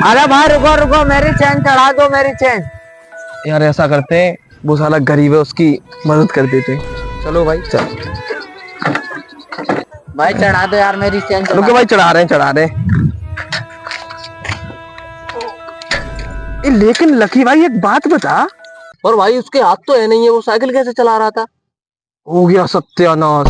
अरे भाई रुको रुको, मेरी चैन चढ़ा दो, मेरी चैन। यार ऐसा करते हैं, वो साला गरीब है, उसकी मदद कर देते हैं। चलो भाई चल। भाई चढ़ा दो यार, मेरी चैन चढ़ा रुको भाई, चढ़ा रहे हैं चढ़ा रहे हैं। लेकिन लकी भाई एक बात बता। और भाई उसके हाथ तो है नहीं है, वो साइकिल कैसे चला रहा था? हो गया सत्यानाश।